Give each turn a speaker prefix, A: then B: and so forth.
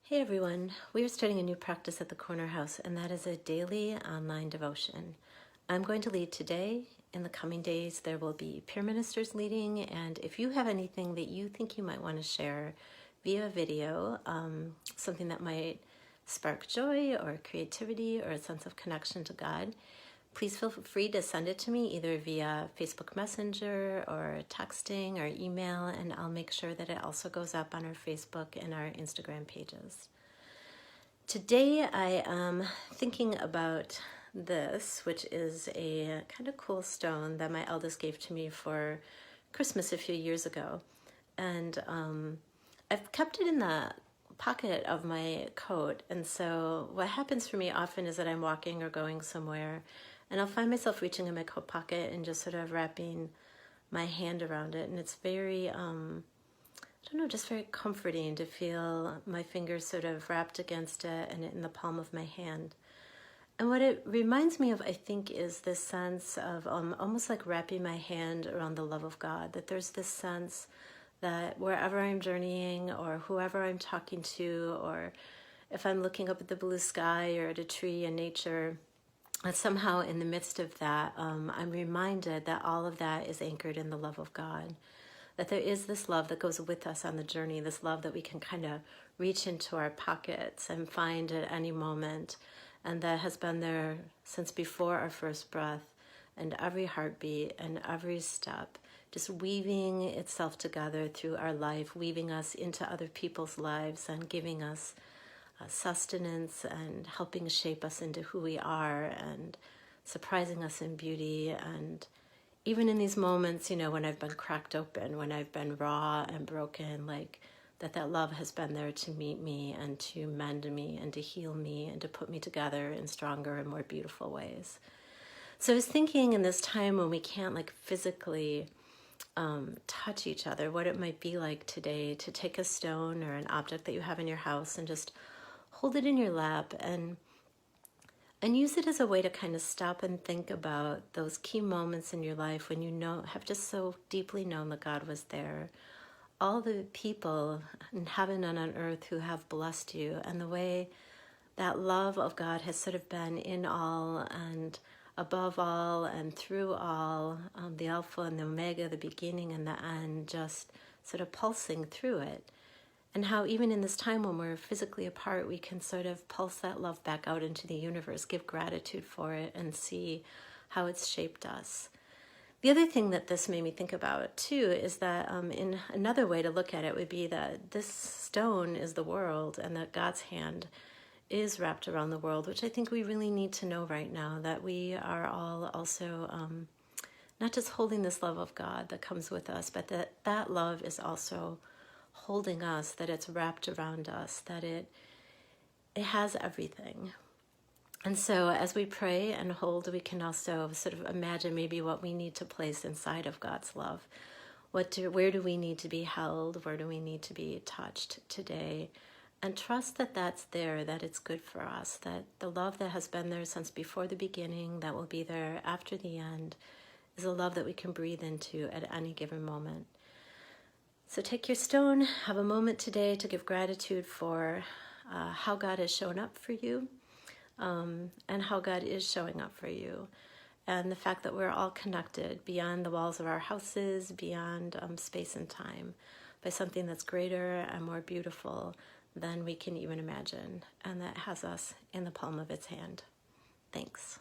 A: Hey everyone, we are starting a new practice at the Corner House, and that is a daily online devotion. I'm going to lead today. In the coming days, there will be peer ministers leading, and if you have anything that you think you might want to share via video, something that might spark joy or creativity or a sense of connection to God, please feel free to send it to me either via Facebook Messenger or texting or email, and I'll make sure that it also goes up on our Facebook and our Instagram pages. Today I am thinking about this, which is a kind of cool stone that my eldest gave to me for Christmas a few years ago. And I've kept it in the pocket of my coat. And so what happens for me often is that I'm walking or going somewhere, and I'll find myself reaching in my coat pocket and just sort of wrapping my hand around it. And it's very, I don't know, just very comforting to feel my fingers sort of wrapped against it and in the palm of my hand. And what it reminds me of, I think, is this sense of almost like wrapping my hand around the love of God, that there's this sense that wherever I'm journeying or whoever I'm talking to, or if I'm looking up at the blue sky or at a tree in nature, that somehow in the midst of that, I'm reminded that all of that is anchored in the love of God, that there is this love that goes with us on the journey, this love that we can kind of reach into our pockets and find at any moment, and that has been there since before our first breath, and every heartbeat and every step, just weaving itself together through our life, weaving us into other people's lives and giving us sustenance and helping shape us into who we are and surprising us in beauty. And even in these moments, you know, when I've been cracked open, when I've been raw and broken, like that love has been there to meet me and to mend me and to heal me and to put me together in stronger and more beautiful ways. So I was thinking in this time when we can't like physically touch each other, what it might be like today to take a stone or an object that you have in your house and just hold it in your lap and use it as a way to kind of stop and think about those key moments in your life when you have just so deeply known that God was there. All the people in heaven and on earth who have blessed you, and the way that love of God has sort of been in all and above all and through all, the Alpha and the Omega, the beginning and the end, just sort of pulsing through it. And how even in this time when we're physically apart, we can sort of pulse that love back out into the universe, give gratitude for it, and see how it's shaped us. The other thing that this made me think about, too, is that in another way to look at it would be that this stone is the world and that God's hand is wrapped around the world, which I think we really need to know right now, that we are all also not just holding this love of God that comes with us, but that love is also holding us, that it's wrapped around us, that it has everything. And so as we pray and hold, we can also sort of imagine maybe what we need to place inside of God's love. Where do we need to be held? Where do we need to be touched today? And trust that that's there, that it's good for us, that the love that has been there since before the beginning, that will be there after the end, is a love that we can breathe into at any given moment. So take your stone, have a moment today to give gratitude for how God has shown up for you, and how God is showing up for you. And the fact that we're all connected beyond the walls of our houses, beyond space and time, by something that's greater and more beautiful than we can even imagine, and that has us in the palm of its hand. Thanks.